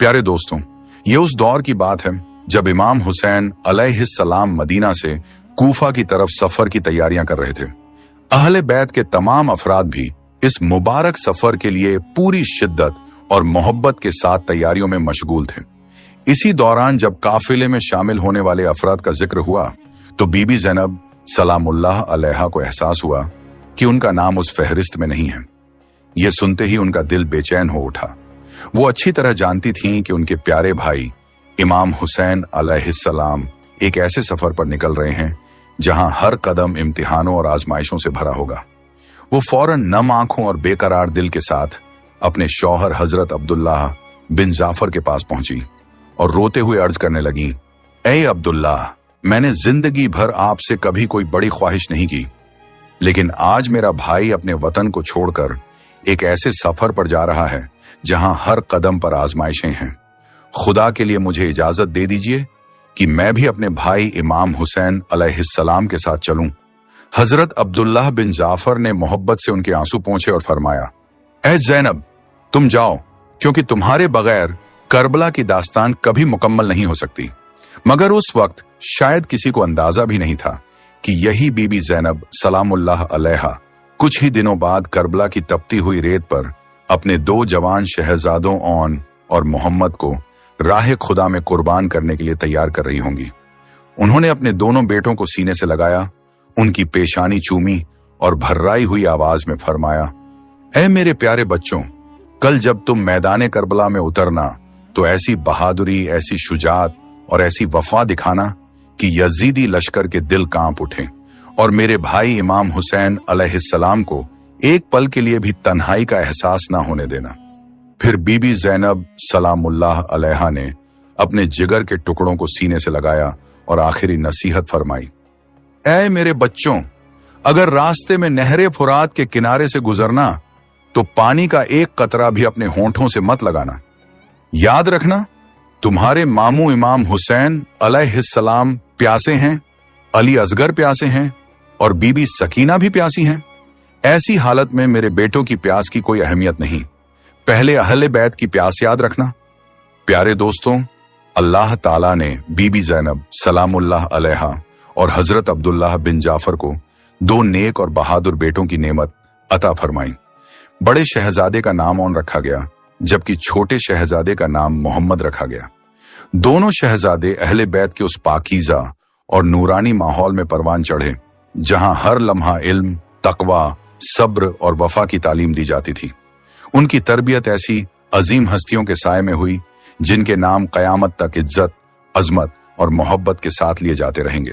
प्यारे दोस्तों, ये उस दौर की बात है जब इमाम हुसैन अलैहिस्सलाम मदीना से कूफा की तरफ सफर की तैयारियां कर रहे थे। अहले बैत के तमाम अफराद भी इस मुबारक सफर के लिए पूरी शिद्दत और मोहब्बत के साथ तैयारियों में मशगूल थे। इसी दौरान जब काफिले में शामिल होने वाले अफराद का जिक्र हुआ तो बीबी ज़ैनब सलामुल्लाह अलैहा को एहसास हुआ कि उनका नाम उस फहरिस्त में नहीं है। यह सुनते ही उनका दिल बेचैन हो उठा। वो अच्छी तरह जानती थीं कि उनके प्यारे भाई इमाम हुसैन अलैहिस्सलाम एक ऐसे सफर पर निकल रहे हैं जहां हर कदम इम्तिहानों और आजमाइशों से भरा होगा। वो फौरन नम आंखों और बेकरार दिल के साथ अपने शौहर हजरत अब्दुल्लाह बिन जाफर के पास पहुंची और रोते हुए अर्ज करने लगी, ए अब्दुल्लाह, मैंने जिंदगी भर आपसे कभी कोई बड़ी ख्वाहिश नहीं की, लेकिन आज मेरा भाई अपने वतन को छोड़कर एक ऐसे सफर पर जा रहा है जहां हर कदम पर आजमाइशें हैं। खुदा के लिए मुझे इजाजत दे दीजिए कि मैं भी अपने भाई इमाम हुसैन अलैहिस्सलाम के साथ चलूं। हजरत अब्दुल्लाह बिन जाफर ने मोहब्बत से उनके आंसू पोंछे और फरमाया, ए ज़ैनब, तुम जाओ, क्योंकि तुम्हारे बगैर करबला की दास्तान कभी मुकम्मल नहीं हो सकती। मगर उस वक्त शायद किसी को अंदाजा भी नहीं था कि यही बीबी ज़ैनब सलामुल्लाह अलैहा कुछ ही दिनों बाद करबला की तपती हुई रेत पर अपने दो जवान शहजादों ओन और मोहम्मद को राह खुदा में कुर्बान करने के लिए तैयार कर रही होंगी। उन्होंने अपने दोनों बेटों को सीने से लगाया, उनकी पेशानी चूमी और भर्राई हुई आवाज में फरमाया, ऐ मेरे प्यारे बच्चों, कल जब तुम मैदान करबला में उतरना तो ऐसी बहादुरी, ऐसी शुजात और ऐसी वफा दिखाना कि यजीदी लश्कर के दिल कांप उठे और मेरे भाई इमाम हुसैन अलैहिस्सलाम को एक पल के लिए भी तन्हाई का एहसास ना होने देना। फिर बीबी ज़ैनब सलामुल्लाह अलैहा ने अपने जिगर के टुकड़ों को सीने से लगाया और आखिरी नसीहत फरमाई, ऐ मेरे बच्चों, अगर रास्ते में नहरे फुरात के किनारे से गुजरना तो पानी का एक कतरा भी अपने होंठों से मत लगाना। याद रखना, तुम्हारे मामू इमाम हुसैन अलैहिस्सलाम प्यासे हैं, अली असगर प्यासे हैं और बीबी सकीना भी प्यासी हैं। ऐसी हालत में मेरे बेटों की प्यास की कोई अहमियत नहीं, पहले अहले बैत की प्यास याद रखना। प्यारे दोस्तों, अल्लाह ताला ने बीबी ज़ैनब सलामुल्लाह अलैहा और हजरत अब्दुल्लाह बिन जाफर को दो नेक और बहादुर बेटों की नेमत अता फरमाई। बड़े शहजादे का नाम ऑन रखा गया जबकि छोटे शहजादे का नाम मोहम्मद रखा गया। दोनों शहजादे अहले बैत के उस पाकीज़ा और नूरानी माहौल में परवान चढ़े जहां हर लम्हा इल्म, तकवा, सब्र और वफा की तालीम दी जाती थी। उनकी तरबियत ऐसी अजीम हस्तियों के साए में हुई जिनके नाम कयामत तक इज्जत, अजमत और मोहब्बत के साथ लिए जाते रहेंगे।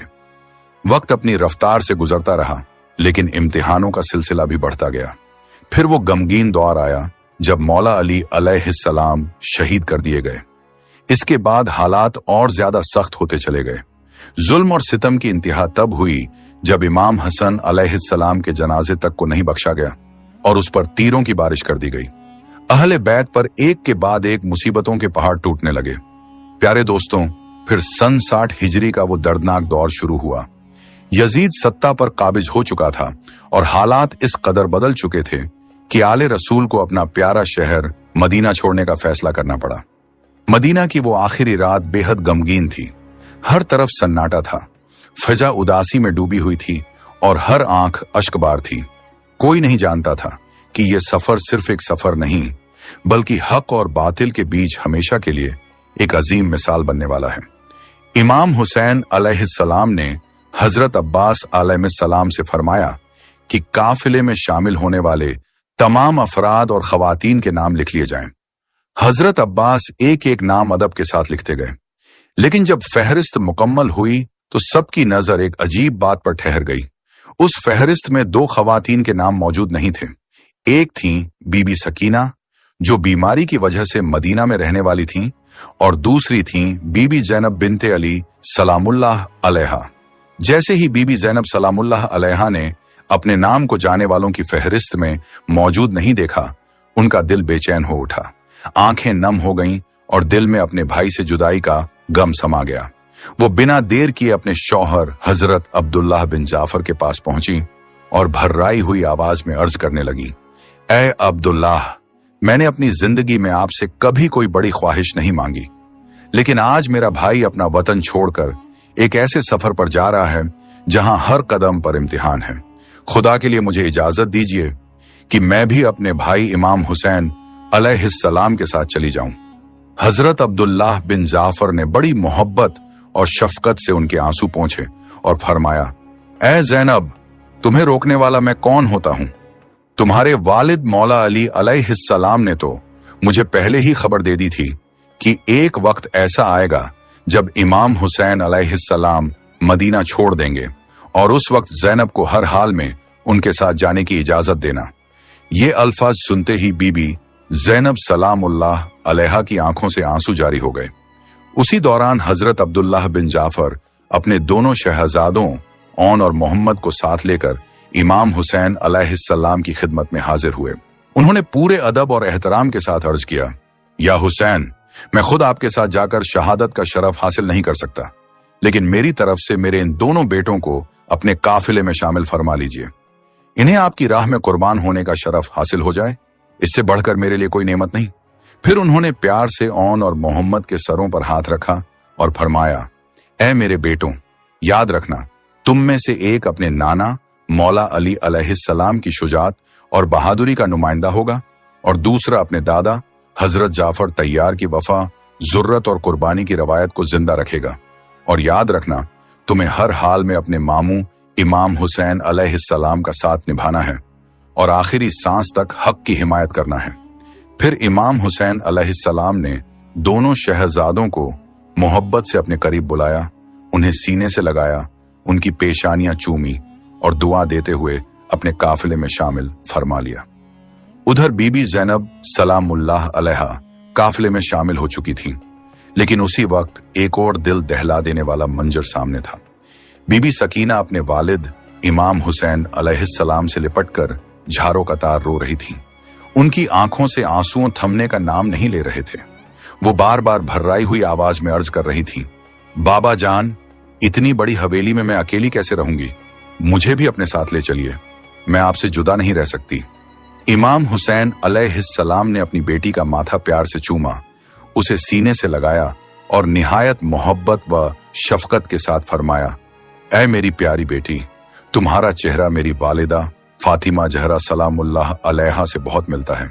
वक्त अपनी रफ्तार से गुजरता रहा, लेकिन इम्तिहानों का सिलसिला भी बढ़ता गया। फिर वो गमगीन दौर आया जब मौला अली अलैहिस्सलाम शहीद कर दिए गए। इसके बाद हालात और ज्यादा सख्त होते चले गए। जुल्म और सितम की इंतहा तब हुई जब इमाम हसन अलैहिस्सलाम के जनाजे तक को नहीं बख्शा गया और उस पर तीरों की बारिश कर दी गई। अहले बैत पर एक के बाद एक मुसीबतों के पहाड़ टूटने लगे। प्यारे दोस्तों, फिर सन 60 हिजरी का वो दर्दनाक दौर शुरू हुआ। यजीद सत्ता पर काबिज हो चुका था और हालात इस कदर बदल चुके थे कि आले रसूल को अपना प्यारा शहर मदीना छोड़ने का फैसला करना पड़ा। मदीना की वो आखिरी रात बेहद गमगीन थी। हर तरफ सन्नाटा था, फजा उदासी में डूबी हुई थी और हर आंख अश्कबार थी। कोई नहीं जानता था कि यह सफर सिर्फ एक सफर नहीं, बल्कि हक और बातिल के बीच हमेशा के लिए एक अजीम मिसाल बनने वाला है। इमाम हुसैन अलैहिस्सलाम ने हजरत अब्बास अलैहिस्सलाम से फरमाया कि काफिले में शामिल होने वाले तमाम अफराद और खवातीन के नाम लिख लिए जाएं। हजरत अब्बास एक एक नाम अदब के साथ लिखते गए, लेकिन जब फहरिस्त मुकम्मल हुई तो सबकी नजर एक अजीब बात पर ठहर गई। उस फहरिस्त में दो खवातीन के नाम मौजूद नहीं थे। एक थी बीबी सकीना, जो बीमारी की वजह से मदीना में रहने वाली थीं, और दूसरी थी बीबी ज़ैनब बिनते अली सलामुल्लाह अलैहा। जैसे ही बीबी ज़ैनब सलामुल्लाह अलैहा ने अपने नाम को जाने वालों की फहरिस्त में मौजूद नहीं देखा, उनका दिल बेचैन हो उठा, आंखें नम हो गईं और दिल में अपने भाई से जुदाई का गम समा गया। वो बिना देर किए अपने शौहर हजरत अब्दुल्लाह बिन जाफर के पास पहुंची और भर्राई हुई आवाज में अर्ज करने लगी, ए अब्दुल्लाह, मैंने अपनी जिंदगी में आपसे कभी कोई बड़ी ख्वाहिश नहीं मांगी, लेकिन आज मेरा भाई अपना वतन छोड़कर एक ऐसे सफर पर जा रहा है जहां हर कदम पर इम्तिहान है। खुदा के लिए मुझे इजाजत दीजिए कि मैं भी अपने भाई इमाम हुसैन अलैहिस्सलाम के साथ चली जाऊं। हजरत अब्दुल्लाह बिन जाफर ने बड़ी मोहब्बत और शफकत से उनके आंसू पोंछे और फरमाया, ऐ ज़ैनब, तुम्हें रोकने वाला मैं कौन होता हूं? तुम्हारे वालिद मौला अली अलैहिस्सलाम ने तो मुझे पहले ही खबर दे दी थी कि एक वक्त ऐसा आएगा जब इमाम हुसैन अलैहिस्सलाम मदीना छोड़ देंगे और उस वक्त ज़ैनब को हर हाल में उनके साथ जाने की इजाजत देना। ये अल्फाज सुनते ही बीबी ज़ैनब सलामुल्लाह अलैहा की आंखों से आंसू जारी हो गए। उसी दौरान हजरत अब्दुल्लाह बिन जाफर अपने दोनों शहजादों औन और मोहम्मद को साथ लेकर इमाम हुसैन अलैहिस्सलाम की खिदमत में हाजिर हुए। उन्होंने पूरे अदब और एहतराम के साथ अर्ज किया, या हुसैन, मैं खुद आपके साथ जाकर शहादत का शरफ हासिल नहीं कर सकता, लेकिन मेरी तरफ से मेरे इन दोनों बेटों को अपने काफिले में शामिल फरमा लीजिए। इन्हें आपकी राह में कुर्बान होने का शरफ हासिल हो जाए, इससे बढ़कर मेरे लिए कोई नेमत नहीं। फिर उन्होंने प्यार से औन और मोहम्मद के सरों पर हाथ रखा और फरमाया, ऐ मेरे बेटों, याद रखना, तुम में से एक अपने नाना मौला अली अलैहिस्सलाम की शुजात और बहादुरी का नुमाइंदा होगा और दूसरा अपने दादा हजरत जाफर तैयार की वफा, जुर्रत और कुर्बानी की रवायत को जिंदा रखेगा। और याद रखना, तुम्हें हर हाल में अपने मामू इमाम हुसैन अलैहिस्सलाम का साथ निभाना है और आखिरी सांस तक हक की हिमायत करना है। फिर इमाम हुसैन अलैहिस्सलाम ने दोनों शहजादों को मोहब्बत से अपने करीब बुलाया, उन्हें सीने से लगाया, उनकी पेशानियां चूमी और दुआ देते हुए अपने काफिले में शामिल फरमा लिया। उधर बीबी ज़ैनब सलामुल्लाह अलैहा काफिले में शामिल हो चुकी थीं, लेकिन उसी वक्त एक और दिल दहला देने वाला मंजर सामने था। बीबी सकीना अपने वालिद इमाम हुसैन अलैहिस्सलाम से लिपटकर झारों कतार रो रही थीं। उनकी आंखों से आंसुओं थमने का नाम नहीं ले रहे थे। वो बार बार भर्राई हुई आवाज में अर्ज कर रही थीं, बाबा जान, इतनी बड़ी हवेली में मैं अकेली कैसे रहूंगी? मुझे भी अपने साथ ले चलिए, मैं आपसे जुदा नहीं रह सकती। इमाम हुसैन अलैहिस्सलाम ने अपनी बेटी का माथा प्यार से चूमा, उसे सीने से लगाया और निहायत मोहब्बत व शफकत के साथ फरमाया, ऐ मेरी प्यारी बेटी, तुम्हारा चेहरा मेरी वालिदा फातिमा जहरा सलामुल्लाह अलैहा से बहुत मिलता है।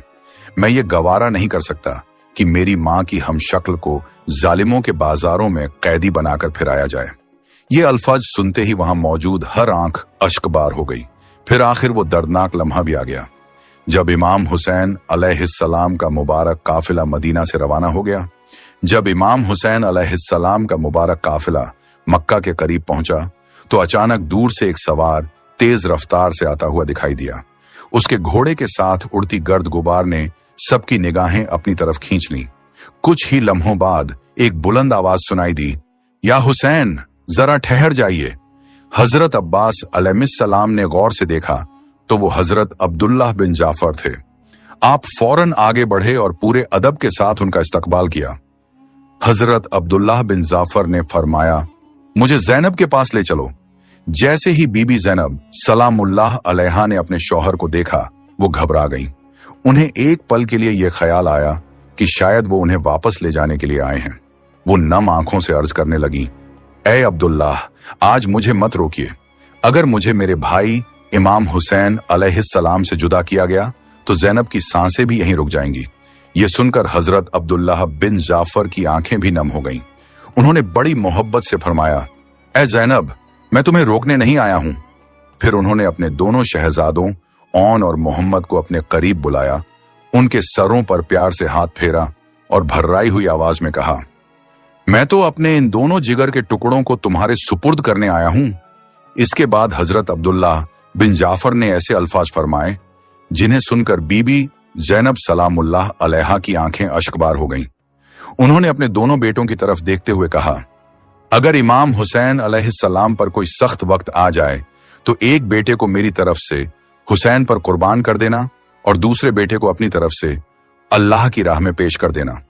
मैं ये गवारा नहीं कर सकता कि मेरी माँ की हम शक्ल को जालिमों के बाजारों में कैदी बनाकर फिराया जाए। ये अल्फाज सुनते ही वहां मौजूद हर आंख अश्कबार हो गई। फिर आखिर वो दर्दनाक लम्हा भी आ गया जब इमाम हुसैन अलैहिस्सलाम का मुबारक काफिला मदीना से रवाना हो गया। जब इमाम हुसैन अलैहिस्सलाम का मुबारक काफिला मक्का के करीब पहुंचा तो अचानक दूर से एक सवार तेज रफ्तार से आता हुआ दिखाई दिया। उसके घोड़े के साथ उड़ती गर्द गुबार ने सबकी निगाहें अपनी तरफ खींच लीं। कुछ ही लम्हों बाद एक बुलंद आवाज सुनाई दी, या हुसैन, जरा ठहर जाइए। हजरत अब्बास अलैहिस्सलाम ने गौर से देखा तो वो हजरत अब्दुल्लाह बिन जाफर थे। आप फौरन आगे बढ़े और पूरे अदब के साथ उनका इस्तकबाल किया। हजरत अब्दुल्लाह बिन जाफर ने फरमाया, मुझे ज़ैनब के पास ले चलो। जैसे ही बीबी ज़ैनब सलामुल्लाह अलैहा ने अपने शौहर को देखा, वो घबरा गईं। उन्हें एक पल के लिए यह ख्याल आया कि शायद वो उन्हें वापस ले जाने के लिए आए हैं। वो नम आंखों से अर्ज करने लगी, ऐ अब्दुल्लाह, आज मुझे मत रोकिए। अगर मुझे मेरे भाई इमाम हुसैन अलैहिस्सलाम से जुदा किया गया तो ज़ैनब की सांसें भी यहीं रुक जाएंगी। ये सुनकर हजरत अब्दुल्लाह बिन जाफर की आंखें भी नम हो गईं। उन्होंने बड़ी मोहब्बत से फरमाया, ऐ ज़ैनब, मैं तुम्हें रोकने नहीं आया हूं। फिर उन्होंने अपने दोनों शहजादों औन और मोहम्मद को अपने करीब बुलाया, उनके सरों पर प्यार से हाथ फेरा और भर्राई हुई आवाज में कहा, मैं तो अपने इन दोनों जिगर के टुकड़ों को तुम्हारे सुपुर्द करने आया हूं। इसके बाद हजरत अब्दुल्लाह बिन जाफर ने ऐसे अल्फाज फरमाए जिन्हें सुनकर बीबी ज़ैनब सलामुल्लाह अलैहा की आंखें अश्कबार हो गईं। उन्होंने अपने दोनों बेटों की तरफ देखते हुए कहा, अगर इमाम हुसैन अलैहिस्सलाम पर कोई सख्त वक्त आ जाए तो एक बेटे को मेरी तरफ से हुसैन पर कुर्बान कर देना और दूसरे बेटे को अपनी तरफ से अल्लाह की राह में पेश कर देना।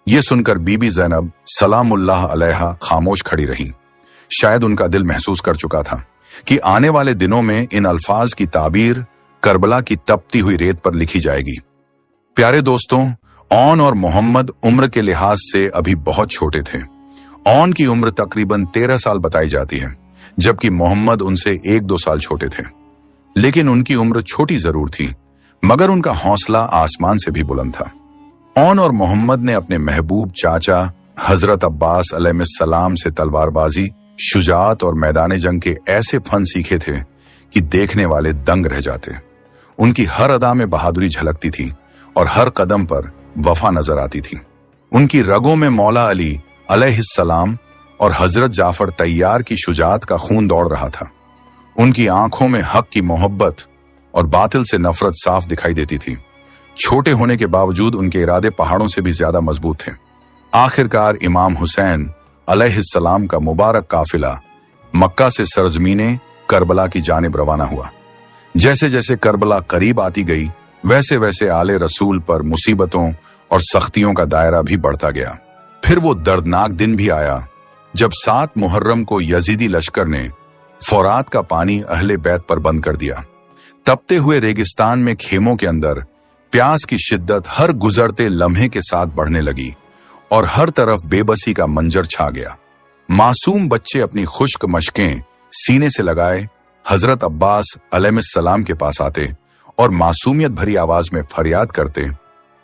यह सुनकर बीबी ज़ैनब सलामुल्लाह अलैहा खामोश खड़ी रहीं। शायद उनका दिल महसूस कर चुका था कि आने वाले दिनों में इन अल्फाज की ताबीर करबला की तपती हुई रेत पर लिखी जाएगी। प्यारे दोस्तों, औन और मोहम्मद उम्र के लिहाज से अभी बहुत छोटे थे। औन की उम्र तकरीबन 13 साल बताई जाती है, जबकि मोहम्मद उनसे 1-2 साल छोटे थे। लेकिन उनकी उम्र छोटी जरूर थी, मगर उनका हौसला आसमान से भी बुलंद था। औन और मोहम्मद ने अपने महबूब चाचा हजरत अब्बास अलैहिस्सलाम से तलवारबाजी, शुजाअत और मैदान जंग के ऐसे फन सीखे थे कि देखने वाले दंग रह जाते। उनकी हर अदा में बहादुरी झलकती थी और हर कदम पर वफा नजर आती थी। उनकी रगों में मौला अली अलैहिस्सलाम और हजरत जाफर तैयार की शुजाअत का खून दौड़ रहा था। उनकी आंखों में हक की मोहब्बत और बातिल से नफरत साफ दिखाई देती थी। छोटे होने के बावजूद उनके इरादे पहाड़ों से भी ज्यादा मजबूत थे। आखिरकार इमाम हुसैन अलैहिस्सलाम का मुबारक काफिला मक्का से सरजमीने करबला की जानिब रवाना हुआ। जैसे जैसे करबला करीब आती गई, वैसे वैसे आले रसूल पर मुसीबतों और सख्तियों का दायरा भी बढ़ता गया। फिर वो दर्दनाक दिन भी आया जब 7 मुहर्रम को यजीदी लश्कर ने फौरात का पानी अहले बैत पर बंद कर दिया। तपते हुए रेगिस्तान में खेमों के अंदर प्यास की शिद्दत हर गुजरते लम्हे के साथ बढ़ने लगी और हर तरफ बेबसी का मंजर छा गया। मासूम बच्चे अपनी खुश्क मशकें सीने से लगाए हजरत अब्बास अलैहिस्सलाम के पास आते और मासूमियत भरी आवाज में फरियाद करते,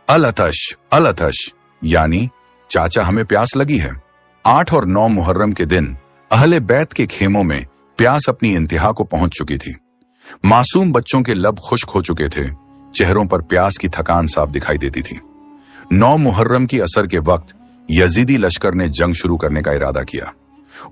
अल अतश, यानी चाचा हमें प्यास लगी है। 8 और 9 मुहर्रम के दिन अहले बैत के खेमों में प्यास अपनी इंतहा को पहुंच चुकी थी। मासूम बच्चों के लब खुश्क हो चुके थे, चेहरों पर प्यास की थकान साफ दिखाई देती थी। 9 मुहर्रम की असर के वक्त यजीदी लश्कर ने जंग शुरू करने का इरादा किया।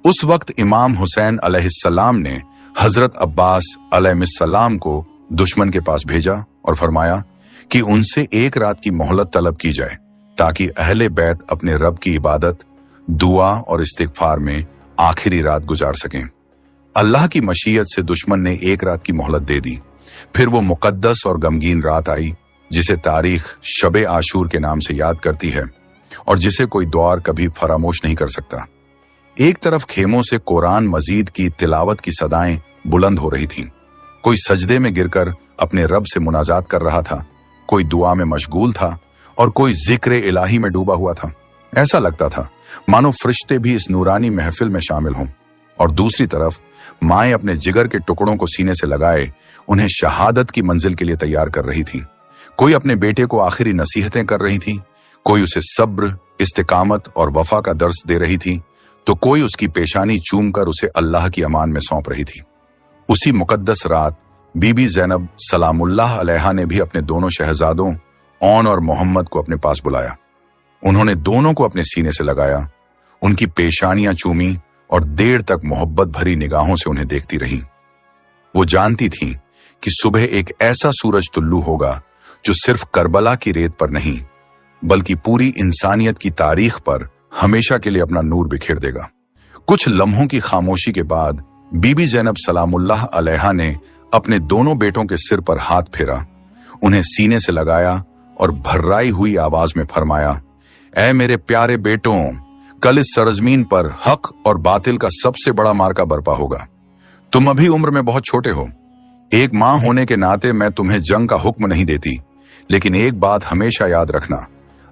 उस वक्त इमाम हुसैन अलैहिस्सलाम ने हजरत अब्बास अलैहिस्सलाम को दुश्मन के पास भेजा और फरमाया कि उनसे 1 रात की मोहलत तलब की जाए ताकि अहले बैत अपने रब की इबादत, दुआ और इस्तिगफार में आखिरी रात गुजार सकें। अल्लाह की मशीयत से दुश्मन ने 1 रात की मोहलत दे दी। फिर वो मुकद्दस और गमगीन रात आई जिसे तारीख शबे आशूर के नाम से याद करती है और जिसे कोई दौर कभी फरामोश नहीं कर सकता। एक तरफ खेमों से कुरान मजीद की तिलावत की सदाएं बुलंद हो रही थीं। कोई सजदे में गिरकर अपने रब से मुनाजात कर रहा था, कोई दुआ में मशगूल था और कोई जिक्र इलाही में डूबा हुआ था। ऐसा लगता था मानो फरिश्ते भी इस नूरानी महफिल में शामिल हों। और दूसरी तरफ माएं अपने जिगर के टुकड़ों को सीने से लगाए उन्हें शहादत की मंजिल के लिए तैयार कर रही थीं। कोई अपने बेटे को आखिरी नसीहतें कर रही थी, कोई उसे सब्र, इस्तिकामत और वफा का दर्स दे रही थी, तो कोई उसकी पेशानी चूम कर उसे अल्लाह की अमान में सौंप रही थी। उसी मुकद्दस रात बीबी ज़ैनब सलामुल्लाह अलैहा ने भी अपने दोनों शहजादों औन और मोहम्मद को अपने पास बुलाया। उन्होंने दोनों को अपने सीने से लगाया, उनकी पेशानियां चूमी और देर तक मोहब्बत भरी निगाहों से उन्हें देखती रहीं। वो जानती थीं कि सुबह एक ऐसा सूरज तुल्लू होगा जो सिर्फ करबला की रेत पर नहीं बल्कि पूरी इंसानियत की तारीख पर हमेशा के लिए अपना नूर बिखेर देगा। कुछ लम्हों की खामोशी के बाद बीबी ज़ैनब सलामुल्लाह अलैहा ने अपने दोनों बेटों के सिर पर हाथ फेरा, उन्हें सीने से लगाया और भर्राई हुई आवाज में फरमाया, ऐ मेरे प्यारे बेटों, कल इस सरजमीन पर हक और बातिल का सबसे बड़ा मार्का बरपा होगा। तुम अभी उम्र में बहुत छोटे हो। एक मां होने के नाते मैं तुम्हें जंग का हुक्म नहीं देती, लेकिन एक बात हमेशा याद रखना,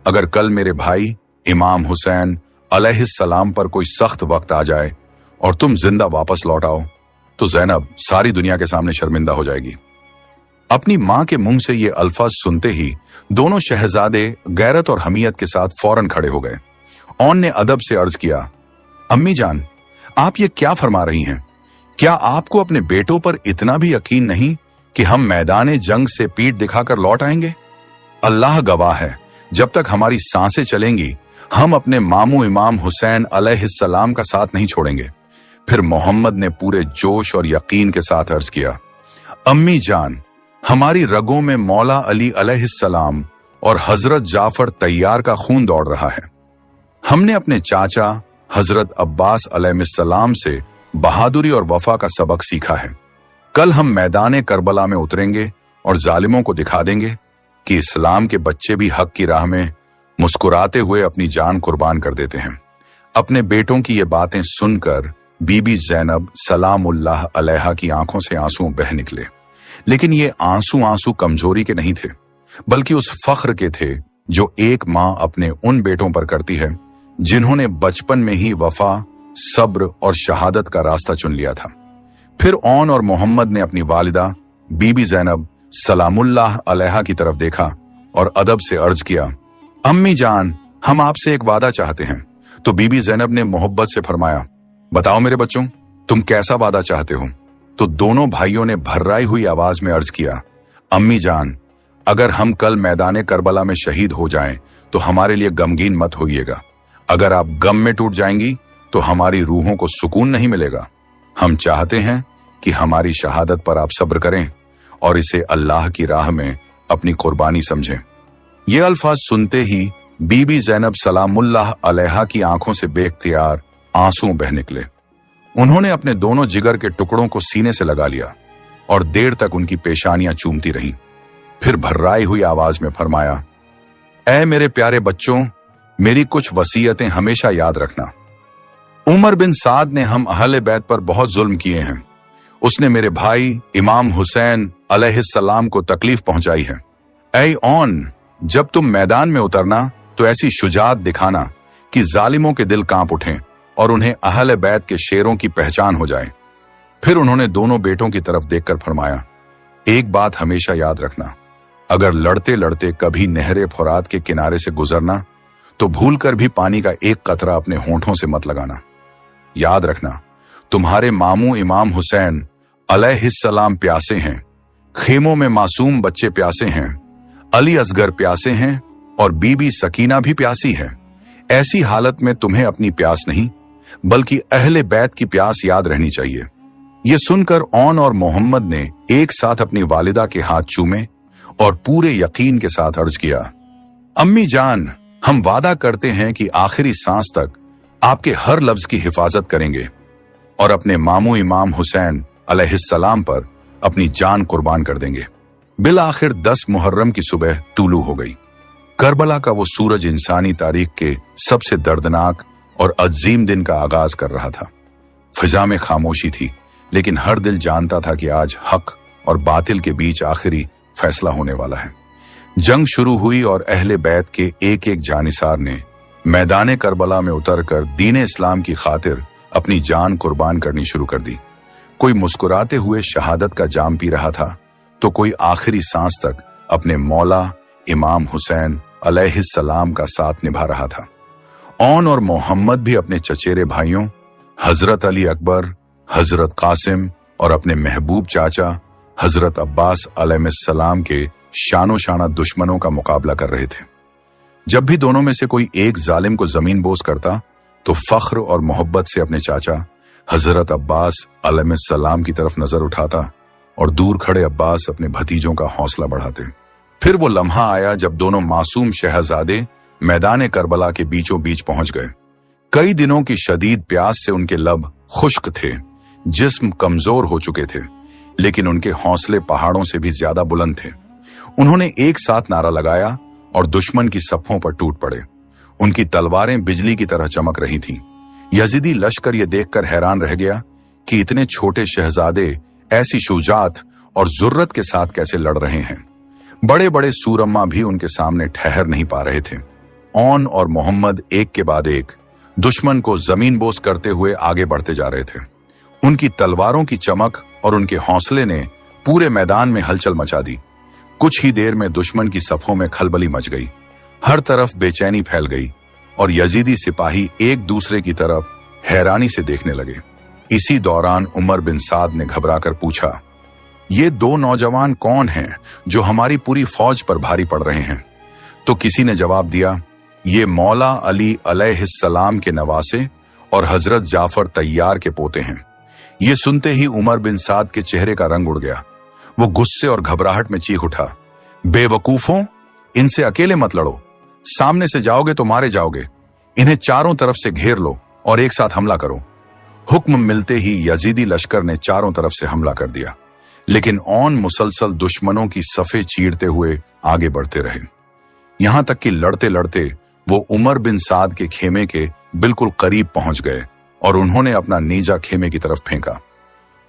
अगर कल मेरे भाई इमाम हुसैन अलैहिस्सलाम पर कोई सख्त वक्त आ जाए और तुम जिंदा वापस लौट आओ तो ज़ैनब सारी दुनिया के सामने शर्मिंदा हो जाएगी। अपनी मां के मुंह से ये अल्फाज सुनते ही दोनों शहजादे गैरत और हमीयत के साथ फौरन खड़े हो गए। औन ने अदब से अर्ज किया, अम्मी जान, आप ये क्या फरमा रही हैं? क्या आपको अपने बेटों पर इतना भी यकीन नहीं कि हम मैदाने जंग से पीठ दिखाकर लौट आएंगे? अल्लाह गवाह है, जब तक हमारी सांसें चलेंगी हम अपने मामू इमाम हुसैन अलैहिस्सलाम का साथ नहीं छोड़ेंगे। फिर मोहम्मद ने पूरे जोश और यकीन के साथ अर्ज किया, अम्मी जान, हमारी रगों में मौला अली अलैहिस्सलाम और हजरत जाफर तैयार का खून दौड़ रहा है। हमने अपने चाचा हजरत अब्बास अलैहिस्सलाम से बहादुरी और वफा का सबक सीखा है। कल हम मैदान करबला में उतरेंगे और जालिमों को दिखा देंगे कि इस्लाम के बच्चे भी हक की राह में मुस्कुराते हुए अपनी जान कुर्बान कर देते हैं। अपने बेटों की ये बातें सुनकर बीबी ज़ैनब सलामुल्लाह अलैहा की आंखों से आंसू बह निकले, लेकिन ये आंसू कमजोरी के नहीं थे, बल्कि उस फख्र के थे जो एक माँ अपने उन बेटों पर करती है जिन्होंने बचपन में ही वफा, सब्र और शहादत का रास्ता चुन लिया था। फिर ओन और मोहम्मद ने अपनी वालिदा बीबी ज़ैनब सलामुल्लाह अलैहा की तरफ देखा और अदब से अर्ज किया, अम्मी जान, हम आपसे एक वादा चाहते हैं। तो बीबी ज़ैनब ने मोहब्बत से फरमाया, बताओ मेरे बच्चों, तुम कैसा वादा चाहते हो? तो दोनों भाइयों ने भर्राई हुई आवाज में अर्ज किया, अम्मी जान, अगर हम कल मैदान करबला में शहीद हो जाएं तो हमारे लिए गमगीन मत होइएगा। अगर आप गम में टूट जाएंगी तो हमारी रूहों को सुकून नहीं मिलेगा। हम चाहते हैं कि हमारी शहादत पर आप सब्र करें और इसे अल्लाह की राह में अपनी कुर्बानी समझें। ये अल्फाज सुनते ही बीबी ज़ैनब सलामुल्लाह अलैहा की आंखों से बेख्तियार आंसू बह निकले। उन्होंने अपने दोनों जिगर के टुकड़ों को सीने से लगा लिया और देर तक उनकी पेशानियां चूमती रहीं। फिर भर्राई हुई आवाज में फरमाया, ऐ मेरे प्यारे बच्चों, मेरी कुछ वसीयतें हमेशा याद रखना। उमर बिन साद ने हम अहले बैत पर बहुत जुल्म किए हैं। उसने मेरे भाई इमाम हुसैन अलैहिस्सलाम को तकलीफ पहुंचाई है। ऐ ओन, जब तुम मैदान में उतरना तो ऐसी शुजाअत दिखाना कि जालिमों के दिल कांप उठें और उन्हें अहले बैत के शेरों की पहचान हो जाए। फिर उन्होंने दोनों बेटों की तरफ देखकर फरमाया, एक बात हमेशा याद रखना, अगर लड़ते लड़ते कभी नहरे फुरात के किनारे से गुजरना तो भूलकर भी पानी का एक कतरा अपने होंठों से मत लगाना। याद रखना, तुम्हारे मामू इमाम हुसैन अलैहिस्सलाम प्यासे हैं, खेमों में मासूम बच्चे प्यासे हैं, अली असगर प्यासे हैं और बीबी सकीना भी प्यासी है। ऐसी हालत में तुम्हें अपनी प्यास नहीं बल्कि अहले बैत की प्यास याद रहनी चाहिए। ये सुनकर ओन और मोहम्मद ने एक साथ अपनी वालिदा के हाथ चूमे और पूरे यकीन के साथ अर्ज किया, अम्मी जान, हम वादा करते हैं कि आखिरी सांस तक आपके हर लफ्ज की हिफाजत करेंगे और अपने मामू इमाम हुसैन अलैहिस्सलाम पर अपनी जान कुर्बान कर देंगे। बिल आखिर 10 मुहर्रम की सुबह तूलू हो गई। करबला का वो सूरज इंसानी तारीख के सबसे दर्दनाक और अजीम दिन का आगाज कर रहा था। फिजा में खामोशी थी, लेकिन हर दिल जानता था कि आज हक और बातिल के बीच आखिरी फैसला होने वाला है। जंग शुरू हुई और अहले बैत के एक एक जानिसार ने मैदान करबला में उतरकर दीन इस्लाम की खातिर अपनी जान कुर्बान करनी शुरू कर दी। कोई मुस्कुराते हुए शहादत का जाम पी रहा था तो कोई आखिरी सांस तक अपने मौला इमाम हुसैन अलैहिस्सलाम का साथ निभा रहा था। ओन और मोहम्मद भी अपने चचेरे भाइयों हजरत अली अकबर, हजरत कासिम और अपने महबूब चाचा हजरत अब्बास अलैहिस्सलाम के शानो शाना दुश्मनों का मुकाबला कर रहे थे। जब भी दोनों में से कोई एक जालिम को जमीन बोस करता तो फख्र और मोहब्बत से अपने चाचा हजरत अब्बास अलैहिस्सलाम की तरफ नजर उठाता और दूर खड़े अब्बास अपने भतीजों का हौसला बढ़ाते। फिर वो लम्हा आया जब दोनों मासूम शहजादे मैदान करबला के बीचों बीच पहुंच गए। कई दिनों की शदीद प्यास से उनके लब खुश्क थे, जिस्म कमजोर हो चुके थे, लेकिन उनके हौसले पहाड़ों से भी ज्यादा बुलंद थे। उन्होंने एक साथ नारा लगाया और दुश्मन की सफ़ों पर टूट पड़े। उनकी तलवारें बिजली की तरह चमक रही थीं। यजीदी लश्कर यह देखकर हैरान रह गया कि इतने छोटे शहजादे ऐसी शुजाअत और जुर्रत के साथ कैसे लड़ रहे हैं। बड़े बड़े सूरम्मा भी उनके सामने ठहर नहीं पा रहे थे। ओन और मोहम्मद एक के बाद एक दुश्मन को जमीन बोस करते हुए आगे बढ़ते जा रहे थे। उनकी तलवारों की चमक और उनके हौसले ने पूरे मैदान में हलचल मचा दी। कुछ ही देर में दुश्मन की सफों में खलबली मच गई। हर तरफ बेचैनी फैल गई और यजीदी सिपाही एक दूसरे की तरफ हैरानी से देखने लगे। इसी दौरान उमर बिन साद ने घबराकर पूछा, ये दो नौजवान कौन हैं जो हमारी पूरी फौज पर भारी पड़ रहे हैं? तो किसी ने जवाब दिया, ये मौला अली अलैहिस्सलाम के नवासे और हजरत जाफर तैयार के पोते हैं। ये सुनते ही उमर बिन साद के चेहरे का रंग उड़ गया। वो गुस्से और घबराहट में चीख उठा, बेवकूफों, इनसे अकेले मत लड़ो, सामने से जाओगे तो मारे जाओगे। इन्हें चारों तरफ से घेर लो और एक साथ हमला करो। हुक्म मिलते ही यजीदी लश्कर ने चारों तरफ से हमला कर दिया, लेकिन ओन मुसलसल दुश्मनों की सफे चीरते हुए आगे बढ़ते रहे। यहां तक कि लड़ते लड़ते वो उमर बिन साद के खेमे के बिल्कुल करीब पहुंच गए और उन्होंने अपना नीजा खेमे की तरफ फेंका।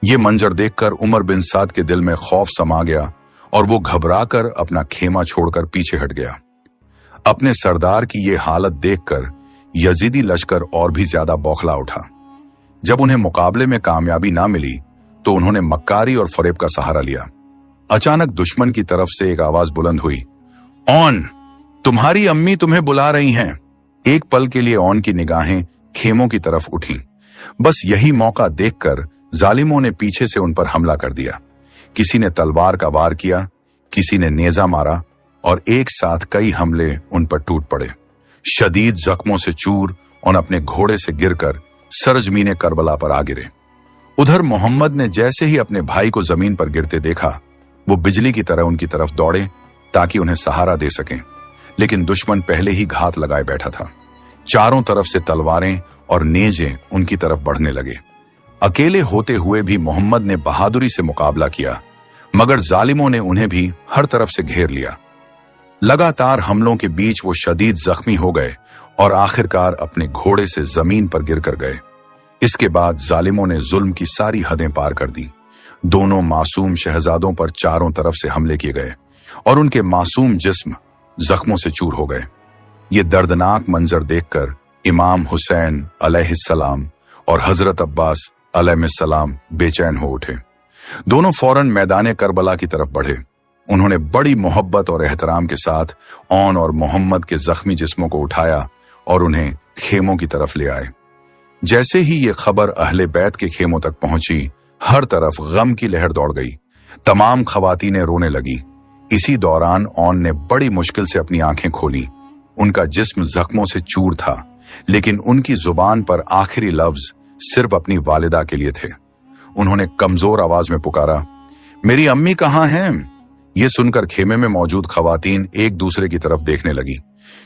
ये मंजर देखकर उमर बिन साद के दिल में खौफ समा गया और वो घबराकर अपना खेमा छोड़कर पीछे हट गया। अपने सरदार की ये हालत देखकर यजीदी लश्कर और भी ज्यादा बौखला उठा। जब उन्हें मुकाबले में कामयाबी ना मिली तो उन्होंने मक्कारी और फरेब का सहारा लिया। अचानक दुश्मन की तरफ से एक आवाज बुलंद हुई, ऑन, तुम्हारी अम्मी तुम्हें बुला रही हैं। एक पल के लिए ऑन की निगाहें खेमों की तरफ उठी। बस यही मौका देखकर जालिमों ने पीछे से उन पर हमला कर दिया। किसी ने तलवार का वार किया, किसी ने नेजा मारा और एक साथ कई हमले उन पर टूट पड़े। शदीद जख्मों से चूर और अपने घोड़े से गिरकर सरजमीने करबला पर आ गिरे। उधर मोहम्मद ने जैसे ही अपने भाई को जमीन पर गिरते देखा, वो बिजली की तरह उनकी तरफ दौड़े ताकि उन्हें सहारा दे सकें, लेकिन दुश्मन पहले ही घात लगाए बैठा था। चारों तरफ से तलवारें और नेजें उनकी तरफ बढ़ने लगे। अकेले होते हुए भी मोहम्मद ने बहादुरी से मुकाबला किया, मगर जालिमों ने उन्हें भी हर तरफ से घेर लिया। लगातार हमलों के बीच वो शदीद जख्मी हो गए और आखिरकार अपने घोड़े से जमीन पर गिरकर गए। इसके बाद जालिमों ने जुल्म की सारी हदें पार कर दी। दोनों मासूम शहजादों पर चारों तरफ से हमले किए गए और उनके मासूम जिस्म जख्मों से चूर हो गए। ये दर्दनाक मंजर देखकर इमाम हुसैन अलैहिस्सलाम और हजरत अब्बास अलैहिस्सलाम बेचैन हो उठे। दोनों फौरन मैदान करबला की तरफ बढ़े। उन्होंने बड़ी मोहब्बत और एहतराम के साथ ऑन और मोहम्मद के जख्मी जिस्मों को उठाया और उन्हें खेमों की तरफ ले आए। जैसे ही ये खबर अहले बैत के खेमों तक पहुंची, हर तरफ गम की लहर दौड़ गई। तमाम खवातीनें रोने लगी। इसी दौरान ऑन ने बड़ी मुश्किल से अपनी आंखें खोली। उनका जिस्म जख्मों से चूर था, लेकिन उनकी जुबान पर आखिरी लफ्ज सिर्फ अपनी वालिदा के लिए थे। उन्होंने कमजोर आवाज में पुकारा, मेरी अम्मी कहाँ हैं? ये सुनकर खेमे में मौजूद खवातीन एक दूसरे की तरफ देखने लगी,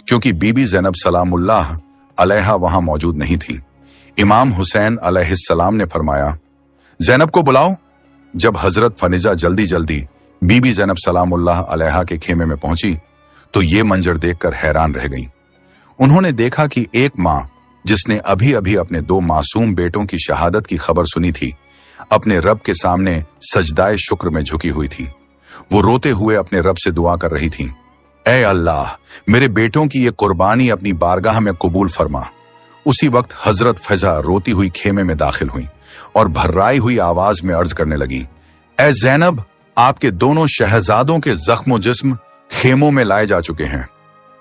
क्योंकि बीबी ज़ैनब सलामुल्लाह अलैहा वहां मौजूद नहीं थी। इमाम हुसैन अलैहिस्सलाम ने फरमाया, ज़ैनब को बुलाओ। जब हजरत फनिजा जल्दी जल्दी बीबी ज़ैनब सलामुल्लाह अलैहा के खेमे में पहुंची तो ये मंजर देखकर हैरान रह गईं। उन्होंने देखा कि एक मां जिसने अभी अभी अपने 2 मासूम बेटों की शहादत की खबर सुनी थी, अपने रब के सामने सजदाए शुक्र में झुकी हुई थी। वो रोते हुए अपने रब से दुआ कर रही थी, ऐ अल्लाह, मेरे बेटों की ये कुर्बानी अपनी बारगाह में कबूल फरमा। उसी वक्त हजरत फैजा रोती हुई खेमे में दाखिल हुई और भर्राई हुई आवाज में अर्ज करने लगी, ऐ ज़ैनब, आपके दोनों शहजादों के जख्मो जिस्म खेमों में लाए जा चुके हैं।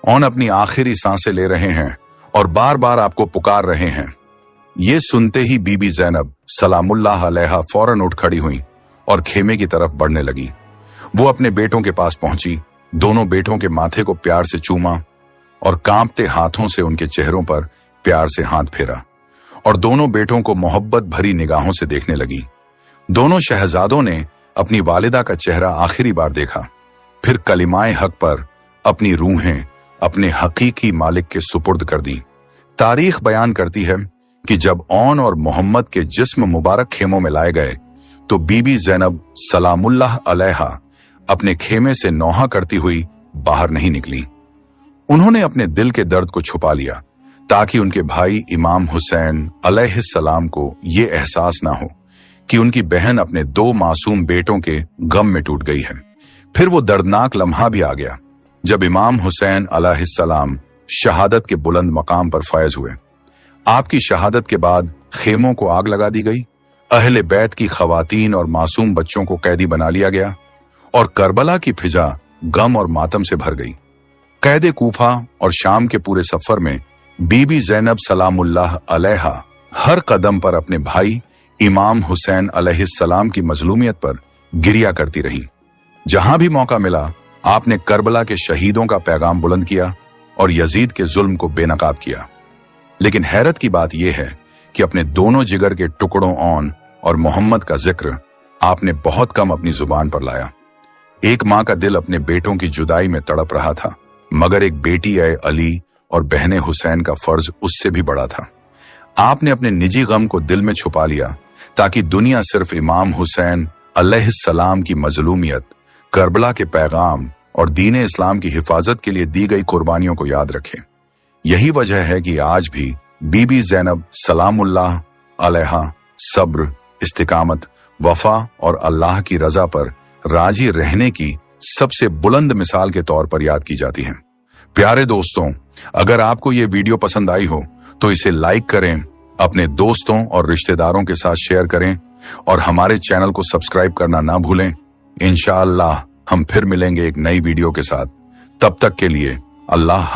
ऑन अपनी आखिरी सांसें ले रहे हैं और बार बार आपको पुकार रहे हैं। ये सुनते ही बीबी ज़ैनब सलामुल्लाह अलैहा फौरन उठ खड़ी हुई और खेमे की तरफ बढ़ने लगी। वो अपने बेटों के पास पहुंची, दोनों बेटों के माथे को प्यार से चूमा और कांपते हाथों से उनके चेहरों पर प्यार से हाथ फेरा और दोनों बेटों को मोहब्बत भरी निगाहों से देखने लगी। दोनों शहजादों ने अपनी वालिदा का चेहरा आखिरी बार देखा, फिर कलिमाए हक पर अपनी रूहें अपने हकीकी मालिक के सुपुर्द कर दी। तारीख बयान करती है कि जब ऑन और मोहम्मद के जिस्म मुबारक खेमों में लाए गए तो बीबी ज़ैनब सलामुल्लाह अलैहा अपने खेमे से नौहा करती हुई बाहर नहीं निकली। उन्होंने अपने दिल के दर्द को छुपा लिया ताकि उनके भाई इमाम हुसैन अलैहिस्सलाम को ये एहसास ना हो कि उनकी बहन अपने 2 मासूम बेटों के गम में टूट गई है। फिर वो दर्दनाक लम्हा भी आ गया जब इमाम हुसैन अलैहिस्सलाम शहादत के बुलंद मकाम पर फैज हुए। आपकी शहादत के बाद खेमों को आग लगा दी गई, अहले बैत की खवातीन और मासूम बच्चों को कैदी बना लिया गया और करबला की फिजा गम और मातम से भर गई। कैदे कूफा और शाम के पूरे सफर में बीबी ज़ैनब सलामुल्लाह अलैहा हर कदम पर अपने भाई इमाम हुसैन अलैहिस्सलाम की मजलूमियत पर गिरिया करती रहीं। जहां भी मौका मिला, आपने करबला के शहीदों का पैगाम बुलंद किया और यजीद के जुल्म को बेनकाब किया। लेकिन हैरत की बात यह है कि अपने दोनों जिगर के टुकड़ों ऑन और मोहम्मद का जिक्र आपने बहुत कम अपनी जुबान पर लाया। एक मां का दिल अपने बेटों की जुदाई में तड़प रहा था, मगर एक बेटी ए अली और बहने हुसैन का फर्ज उससे भी बड़ा था। आपने अपने निजी गम को दिल में छुपा लिया ताकि दुनिया सिर्फ इमाम हुसैन अलैहिस्सलाम की मजलूमियत, करबला के पैगाम और दीन इस्लाम की हिफाजत के लिए दी गई कुर्बानियों को याद रखे। यही वजह है कि आज भी बीबी ज़ैनब सलामुल्लाह अलैहा सब्र, इस्तिकामत, वफा और अल्लाह की रजा पर राजी रहने की सबसे बुलंद मिसाल के तौर पर याद की जाती हैं। प्यारे दोस्तों, अगर आपको ये वीडियो पसंद आई हो तो इसे लाइक करें, अपने दोस्तों और रिश्तेदारों के साथ शेयर करें और हमारे चैनल को सब्सक्राइब करना ना भूलें। इंशाअल्लाह हम फिर मिलेंगे एक नई वीडियो के साथ। तब तक के लिए अल्लाह